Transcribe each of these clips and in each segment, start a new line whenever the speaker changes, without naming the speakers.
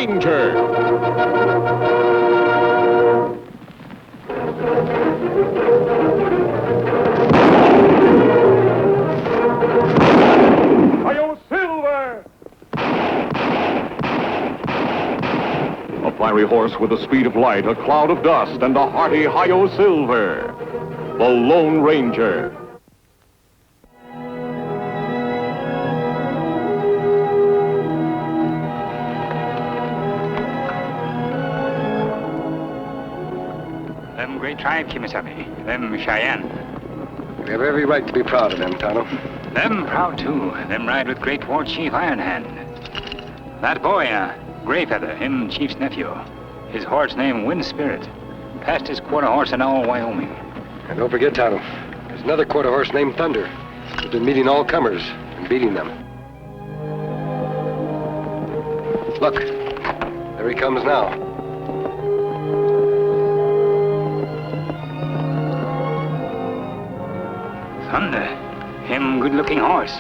Ranger.
Hi-Yo Silver!
A fiery horse with the speed of light, a cloud of dust, and a hearty Hi-Yo Silver. The Lone Ranger.
Them great tribe, Kimasabi. Them Cheyenne.
We have every right to be proud of them, Tonto.
Them proud, too. Them ride with great war chief Iron Hand. That boy, Grayfeather, him chief's nephew. His horse named Wind Spirit. Passed his quarter horse in all Wyoming.
And don't forget, Tonto, there's another quarter horse named Thunder. Who's been meeting all comers and beating them. Look, there he comes now.
Thunder. Him good-looking horse.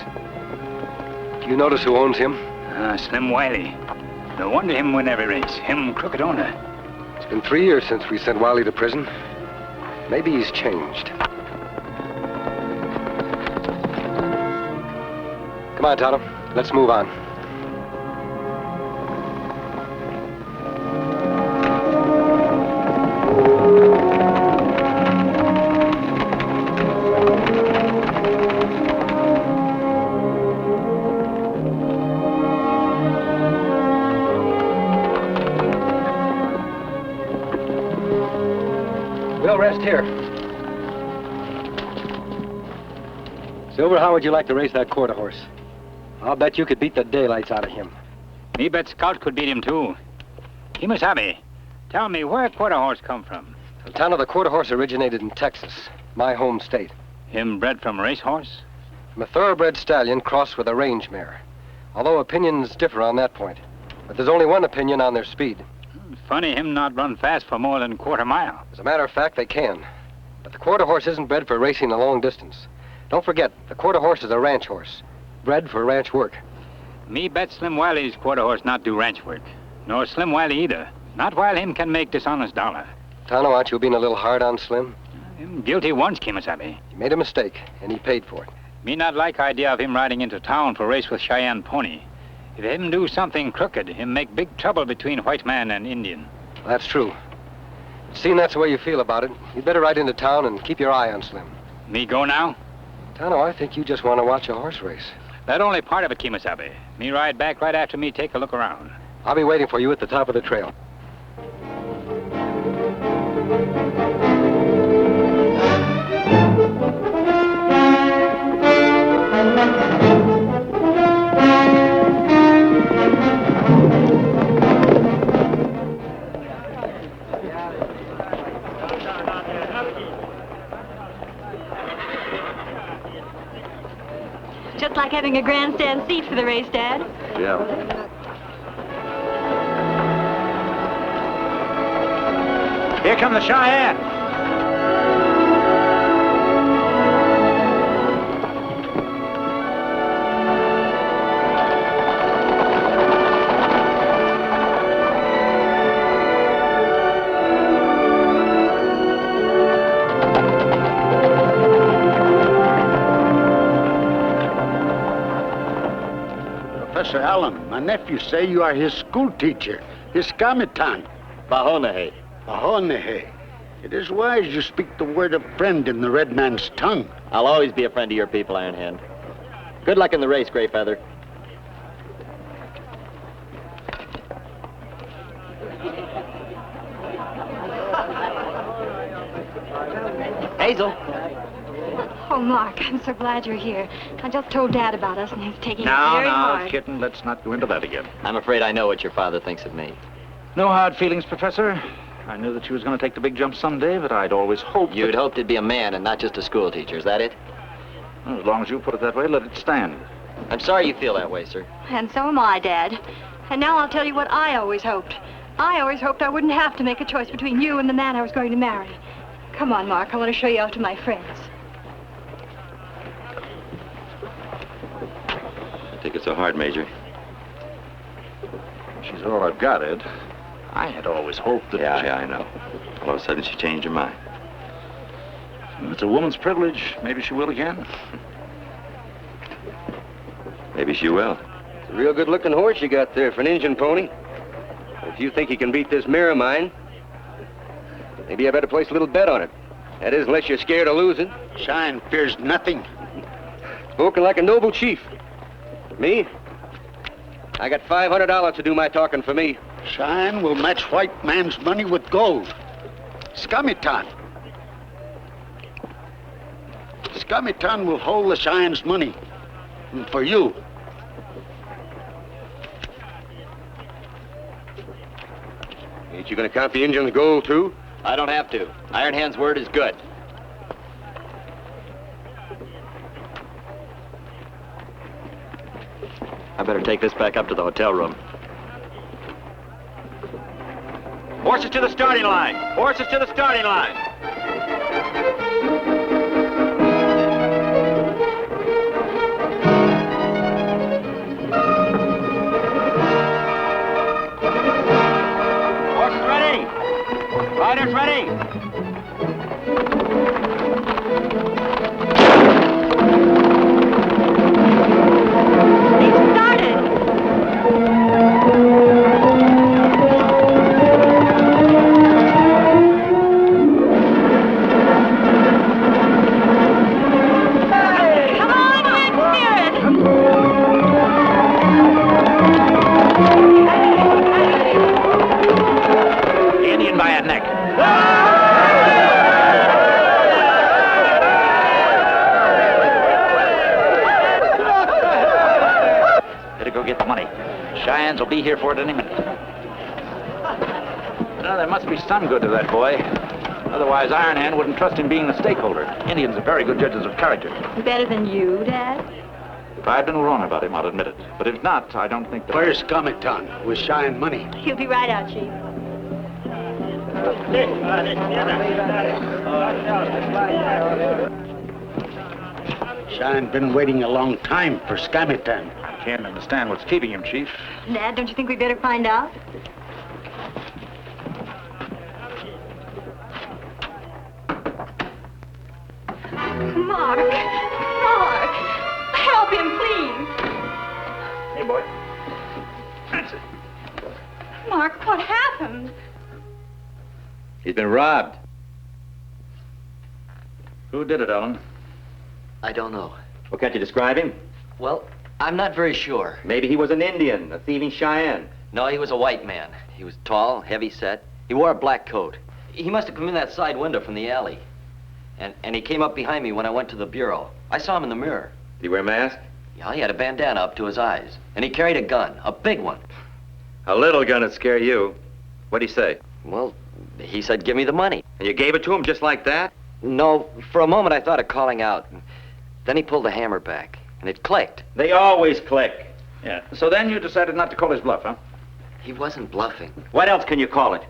Do you notice who owns him?
Slim Wiley. No wonder him win every race. Him crooked owner.
It's been 3 years since we sent Wiley to prison. Maybe he's changed. Come on, Tonto. Let's move on. We'll rest here. Silver, how would you like to race that quarter horse? I'll bet you could beat the daylights out of him.
Me bet Scout could beat him, too. Kimasabi, tell me, where quarter horse come from?
The town of the quarter horse originated in Texas, my home state.
Him bred from racehorse?
From a thoroughbred stallion crossed with a range mare. Although opinions differ on that point. But there's only one opinion on their speed.
Funny him not run fast for more than a quarter mile.
As a matter of fact, they can. But the quarter horse isn't bred for racing a long distance. Don't forget, the quarter horse is a ranch horse. Bred for ranch work.
Me bet Slim Wiley's quarter horse not do ranch work. Nor Slim Wiley either. Not while him can make dishonest dollar.
Tonto, aren't you being a little hard on Slim?
Him guilty once, Kimasabi.
He made a mistake, and he paid for it.
Me not like idea of him riding into town for race with Cheyenne pony. If him do something crooked, him make big trouble between white man and Indian.
That's true. Seeing that's the way you feel about it, you'd better ride into town and keep your eye on Slim.
Me go now?
Tonto, I think you just want to watch a horse race.
That only part of it, Kimasabi. Me ride back right after me take a look around.
I'll be waiting for you at the top of the trail.
Just like having a grandstand seat for the race, Dad.
Yeah.
Here come the Cheyenne.
Professor Allen, my nephew say you are his school teacher, his Kamitan.
Bahonahe.
Bahonahe. It is wise you speak the word of friend in the red man's tongue.
I'll always be a friend of your people, Iron Hand. Good luck in the race, Grayfeather. Hazel.
Oh, Mark, I'm so glad you're here. I just told Dad about us, and he's taking it very hard.
Kitten, let's not go into that again.
I'm afraid I know what your father thinks of me.
No hard feelings, Professor. I knew that you was going to take the big jump someday, but I'd always hoped
You'd hoped it'd be a man and not just a school teacher, is that it?
Well, as long as you put it that way, let it stand.
I'm sorry you feel that way, sir.
And so am I, Dad. And now I'll tell you what I always hoped. I always hoped I wouldn't have to make a choice between you and the man I was going to marry. Come on, Mark. I want to show you off to my friends.
I think it's so hard, Major.
She's all I've got, Ed. I had always hoped that...
Yeah, I know. All of a sudden, she changed her mind.
It's a woman's privilege. Maybe she will again.
Maybe she will.
It's a real good-looking horse you got there for an Injun pony. If you think you can beat this mare of mine, maybe I better place a little bet on it. That is, unless you're scared of losing.
Cheyenne fears nothing.
Spoken like a noble chief. Me? I got $500 to do my talking for me.
Cheyenne will match white man's money with gold. Scummitan. Scummitan will hold the Cheyenne's money. And for you.
Ain't you gonna count the Injun's gold, too?
I don't have to. Iron Hand's word is good. I better take this back up to the hotel room. Horses to the starting line! Horses to the starting line! Horses ready! Riders ready!
Cheyennes will be here for it any minute. Now, there must be some good to that boy. Otherwise, Iron Hand wouldn't trust him being the stakeholder. Indians are very good judges of character.
Better than you, Dad?
If I've been wrong about him, I'll admit it. But if not, I don't think that...
Where's Scummitan with Cheyenne money?
He'll be right out, Chief.
Cheyenne been waiting a long time for Scummitan.
I can't understand what's keeping him, Chief.
Dad, don't you think we'd better find out? Mark! Mark! Help him, please!
Hey, boy. That's it.
Mark, what happened?
He's been robbed.
Who did it, Ellen?
I don't know.
Well, can't you describe him?
Well, I'm not very sure.
Maybe he was an Indian, a thieving Cheyenne.
No, he was a white man. He was tall, heavy-set. He wore a black coat. He must have come in that side window from the alley. And he came up behind me when I went to the bureau. I saw him in the mirror.
Did he wear a mask?
Yeah, he had a bandana up to his eyes. And he carried a gun, a big one.
A little gun would scare you. What'd he say?
Well, he said, give me the money.
And you gave it to him just like that?
No, for a moment I thought of calling out. Then he pulled the hammer back, and it clicked.
They always click.
Yeah. So then you decided not to call his bluff, huh?
He wasn't bluffing.
What else can you call it?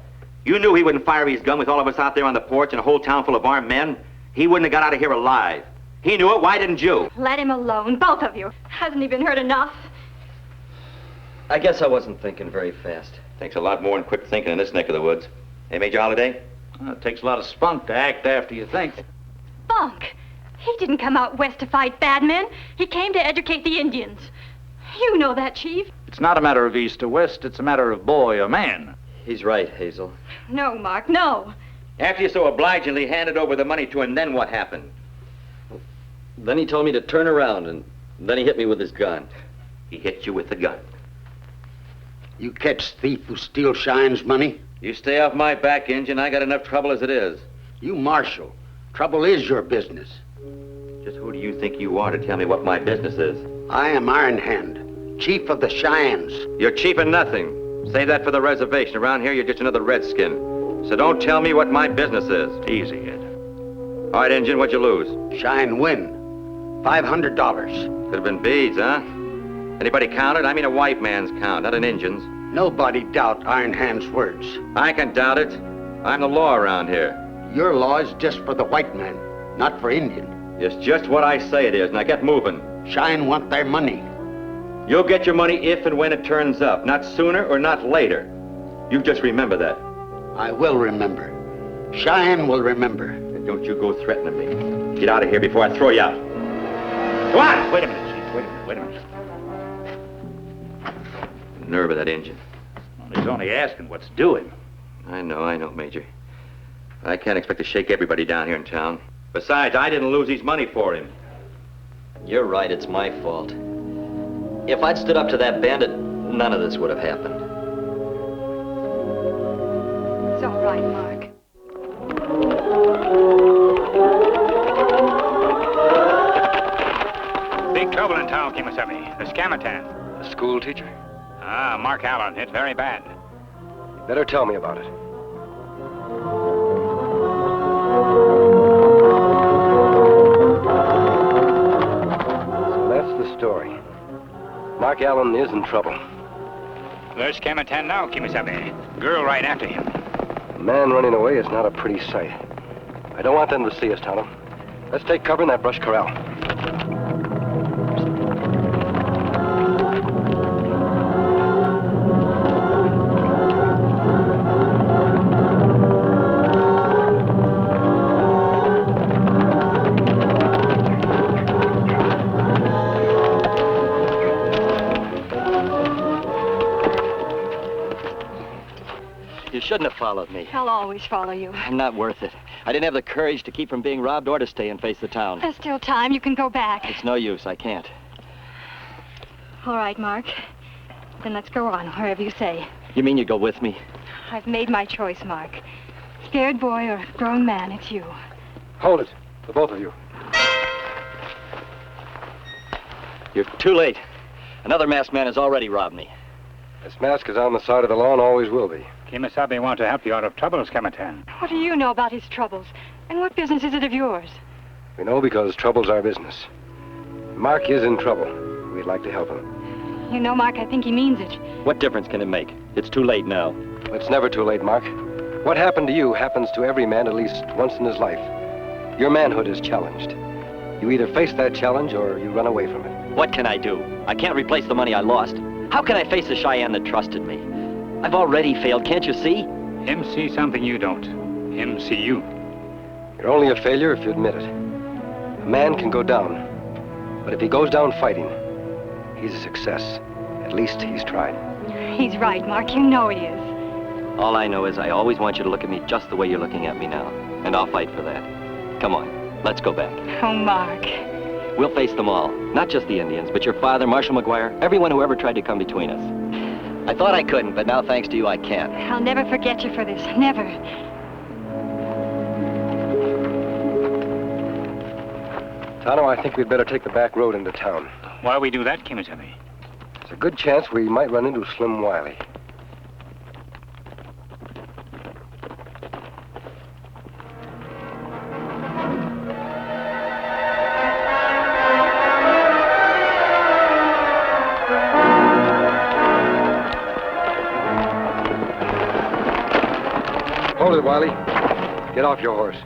You knew he wouldn't fire his gun with all of us out there on the porch and a whole town full of armed men. He wouldn't have got out of here alive. He knew it. Why didn't you?
Let him alone, both of you. Hasn't he been hurt enough?
I guess I wasn't thinking very fast.
Takes a lot more than quick thinking in this neck of the woods. Hey, Major Holliday?
Well, it takes a lot of spunk to act after you think.
Spunk! He didn't come out west to fight bad men. He came to educate the Indians. You know that, Chief.
It's not a matter of east or west. It's a matter of boy or man.
He's right, Hazel.
No, Mark, no.
After you so obligingly handed over the money to him, then what happened?
Then he told me to turn around, and then he hit me with his gun.
He hit you with the gun.
You catch thief who steals Cheyenne's money?
You stay off my back, Injun. I got enough trouble as it is.
You marshal. Trouble is your business.
Just who do you think you are to tell me what my business is?
I am Iron Hand, chief of the Cheyennes.
You're chief of nothing. Save that for the reservation. Around here, you're just another redskin. So don't tell me what my business is.
Easy, Ed.
All right, Injun, what'd you lose?
Cheyenne win. $500.
Could have been beads, huh? Anybody counted? I mean a white man's count, not an Injun's.
Nobody doubt Iron Hand's words.
I can doubt it. I'm the law around here.
Your law is just for the white man, not for Indian.
It's just what I say it is. Now get moving.
Cheyenne want their money.
You'll get your money if and when it turns up, not sooner or not later. You just remember that.
I will remember. Cheyenne will remember.
And don't you go threatening me. Get out of here before I throw you out. Come on! Wait a minute, Chief. Wait a minute. Nerve of that engine.
Well, he's only asking what's doing.
I know, Major. I can't expect to shake everybody down here in town. Besides, I didn't lose his money for him.
You're right, it's my fault. If I'd stood up to that bandit, none of this would have happened.
It's all right, Mark.
Big trouble in town, Kimasabi. The Scamatan.
A school teacher?
Ah, Mark Allen. Hit very bad.
You better tell me about it. So that's the story. Mark Allen is in trouble.
There's Scamatan now, Kimasabi. Girl right after him.
A man running away is not a pretty sight. I don't want them to see us, Tonto. Let's take cover in that brush corral.
You shouldn't have followed me.
I'll always follow you.
I'm not worth it. I didn't have the courage to keep from being robbed or to stay and face the town.
There's still time. You can go back.
It's no use. I can't.
All right, Mark. Then let's go on, wherever you say.
You mean you go with me?
I've made my choice, Mark. Scared boy or grown man, it's you.
Hold it, the both of you.
You're too late. Another masked man has already robbed me.
This mask is on the side of the law and always will be.
Kimasabi wants to help you out of trouble, Scamatan.
What do you know about his troubles? And what business is it of yours?
We know because trouble's our business. Mark is in trouble. We'd like to help him.
You know, Mark, I think he means it.
What difference can it make? It's too late now.
It's never too late, Mark. What happened to you happens to every man at least once in his life. Your manhood is challenged. You either face that challenge or you run away from it.
What can I do? I can't replace the money I lost. How can I face the Cheyenne that trusted me? I've already failed, can't you see?
Him see something you don't. Him see you.
You're only a failure if you admit it. A man can go down, but if he goes down fighting, he's a success. At least he's tried.
He's right, Mark. You know he is.
All I know is I always want you to look at me just the way you're looking at me now. And I'll fight for that. Come on, let's go back.
Oh, Mark.
We'll face them all. Not just the Indians, but your father, Marshal McGuire, everyone who ever tried to come between us. I thought I couldn't, but now thanks to you, I can.
I'll never forget you for this. Never.
Tonto, I think we'd better take the back road into town.
Why we do that, Kimasabi?
There's a good chance we might run into Slim Wiley. Hold it, Wiley. Get off your horse.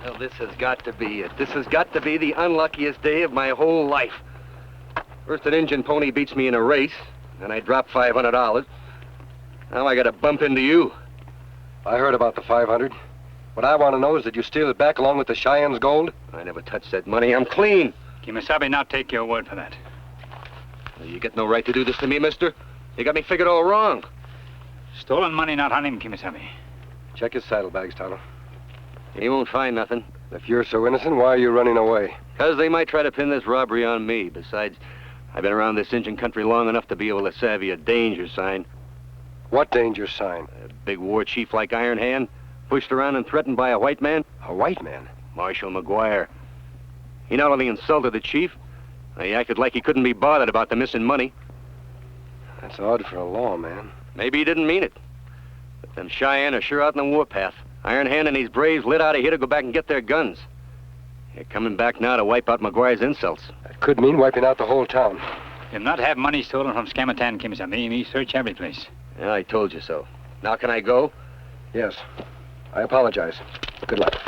Well, this has got to be it. This has got to be the unluckiest day of my whole life. First an Injun pony beats me in a race, then I drop $500. Now I gotta bump into you.
I heard about the 500. What I want to know is did you steal it back along with the Cheyenne's gold?
I never touched that money. I'm clean.
Kimasabi not take your word for that.
You get no right to do this to me, mister. You got me figured all wrong.
Stolen money not on him, Kimasabi.
Check his saddlebags, Tonto.
He won't find nothing.
If you're so innocent, why are you running away?
Because they might try to pin this robbery on me. Besides, I've been around this Injun country long enough to be able to savvy a danger sign.
What danger sign?
A big war chief like Iron Hand, pushed around and threatened by a white man.
A white man?
Marshal McGuire. He not only insulted the chief, he acted like he couldn't be bothered about the missing money.
That's odd for a lawman.
Maybe he didn't mean it. But them Cheyenne are sure out in the warpath. Iron Hand and these braves lit out of here to go back and get their guns. They're coming back now to wipe out McGuire's insults.
That could mean wiping out the whole town.
Him not have money stolen from Scamatan, Kimasabi. Me search every place.
Yeah, I told you so. Now can I go?
Yes. I apologize. Good luck.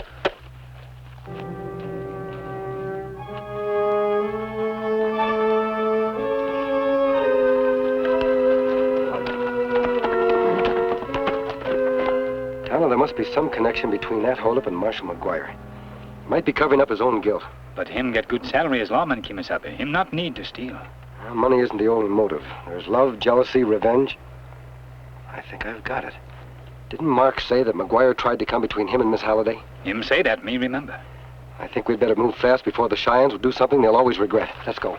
must be some connection between that holdup and Marshal McGuire. He might be covering up his own guilt.
But him get good salary as lawman, Kimasabe. Him not need to steal.
Well, money isn't the only motive. There's love, jealousy, revenge. I think I've got it. Didn't Mark say that McGuire tried to come between him and Miss Halliday?
Him say that, me remember.
I think we'd better move fast before the Cheyennes will do something they'll always regret. Let's go.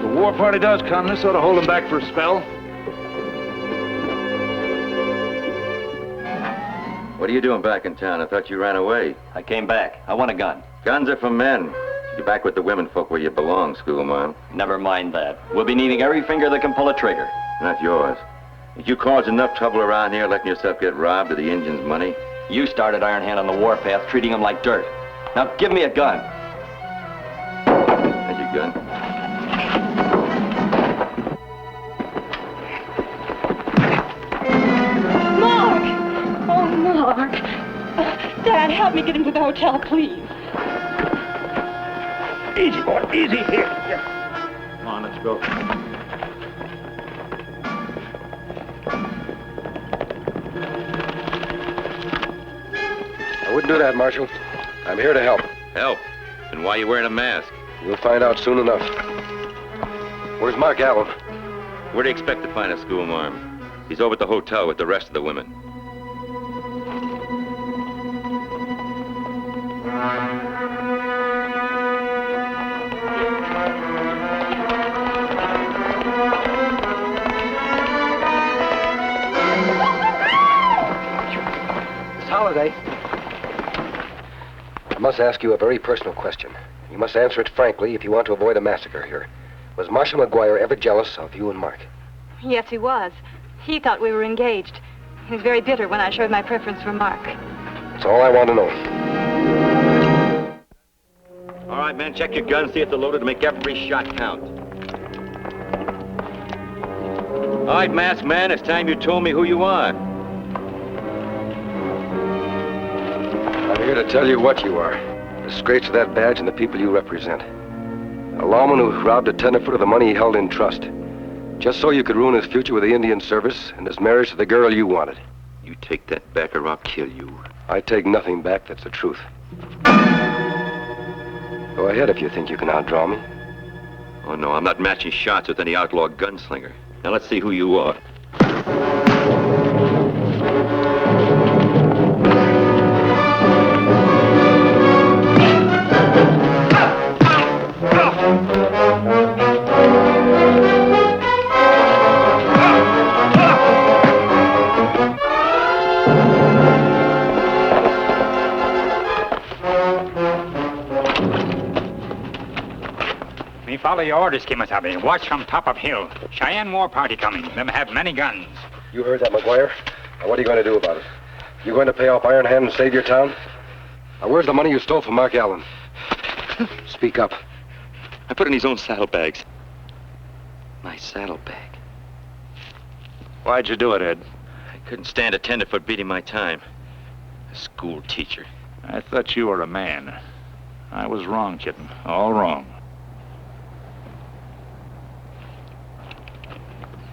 The war party does come. This ought to hold them back for a spell.
What are you doing back in town? I thought you ran away.
I came back. I want a gun.
Guns are for men. You're back with the women folk where you belong, schoolmarm.
Never mind that. We'll be needing every finger that can pull a trigger.
Not yours. Did you cause enough trouble around here letting yourself get robbed of the Indians' money?
You started Iron Hand on the warpath, treating him like dirt. Now give me a gun.
There's your gun.
Mark! Oh, Mark. Dad, help me get him to the hotel, please.
Easy, boy. Easy here. Come on, let's go.
I wouldn't do that, Marshal. I'm here to help.
Help? Then why are you wearing a mask?
You'll find out soon enough. Where's Mark Allen?
Where do you expect to find a schoolmarm? He's over at the hotel with the rest of the women.
Miss Halliday. I must ask you a very personal question. You must answer it frankly if you want to avoid a massacre here. Was Marshal McGuire ever jealous of you and Mark?
Yes, he was. He thought we were engaged. He was very bitter when I showed my preference for Mark.
That's all I want to know.
All right, men, check your guns, see if they're loaded to make every shot count. All right, masked man, it's time you told me who you are.
I'm here to tell you what you are. Disgrace to that badge and the people you represent. A lawman who robbed a tenderfoot of the money he held in trust. Just so you could ruin his future with the Indian service and his marriage to the girl you wanted.
You take that back or I'll kill you.
I take nothing back, that's the truth. Go ahead if you think you can outdraw me.
Oh, no, I'm not matching shots with any outlaw gunslinger. Now let's see who you are.
Me follow your orders, Kimasabe. Watch from top of hill. Cheyenne war party coming. Them have many guns.
You heard that, McGuire? Now what are you going to do about it? You going to pay off Iron Hand and save your town? Now where's the money you stole from Mark Allen? Speak up.
I put it in his own saddlebags. My saddlebag.
Why'd you do it, Ed?
I couldn't stand a tenderfoot beating my time. A school teacher.
I thought you were a man. I was wrong, kitten. All wrong.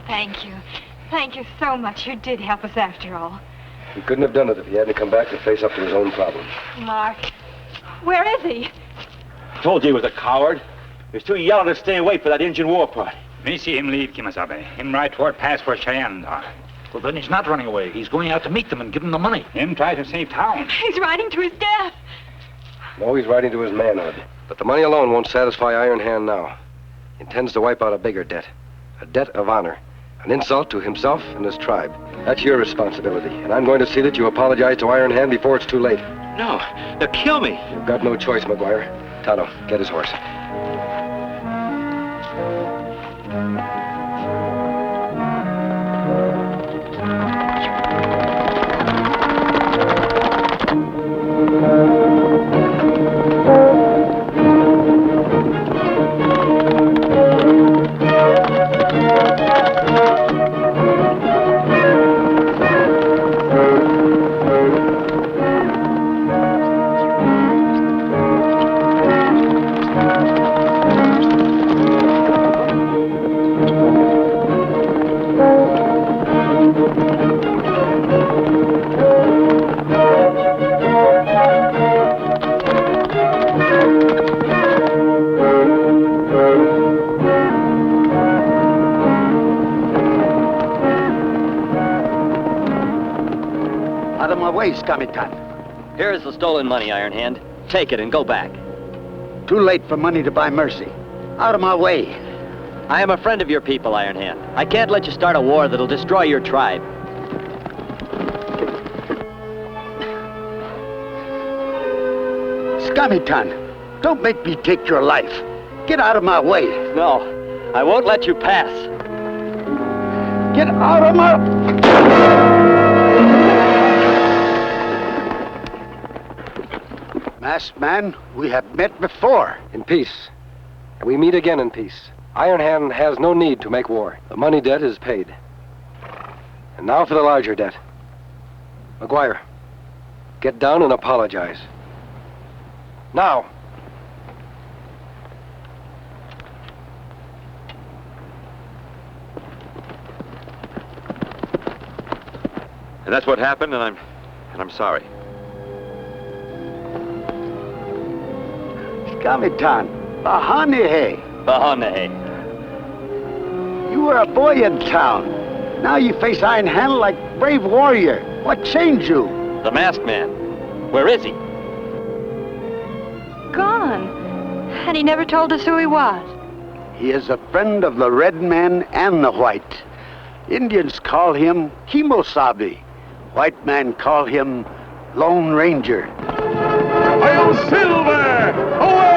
Thank you. Thank you so much. You did help us after all.
He couldn't have done it if he hadn't come back to face up to his own problems.
Mark, where is he?
Told you he was a coward. He was too yellow to stay away for that Indian war party.
Me see him leave, Kimasabe. Him ride toward pass where Cheyenne are.
Well, then he's not running away. He's going out to meet them and give them the money.
Him try to save town.
He's riding to his death.
No, he's riding to his manhood. But the money alone won't satisfy Iron Hand now. He intends to wipe out a bigger debt. A debt of honor. An insult to himself and his tribe. That's your responsibility. And I'm going to see that you apologize to Iron Hand before it's too late.
No, they'll kill me.
You've got no choice, McGuire. Tonto, get his horse.
Out of my way, Scummy-Tan.
Here is the stolen money, Iron Hand. Take it and go back.
Too late for money to buy mercy. Out of my way.
I am a friend of your people, Iron Hand. I can't let you start a war that'll destroy your tribe.
Scummy-Tan, don't make me take your life. Get out of my way.
No, I won't let you pass.
Get out of my... Masked man, we have met before.
In peace. And we meet again in peace. Iron Hand has no need to make war. The money debt is paid. And now for the larger debt. McGuire, get down and apologize. Now.
And that's what happened, and I'm sorry.
Scummy-Tan, Bahane.
Bahane.
You were a boy in town. Now you face Iron Hand like brave warrior. What changed you?
The masked man. Where is he?
Gone. And he never told us who he was.
He is a friend of the red man and the white. Indians call him Kimosabe. White man call him Lone Ranger.
Hail Silver! Away!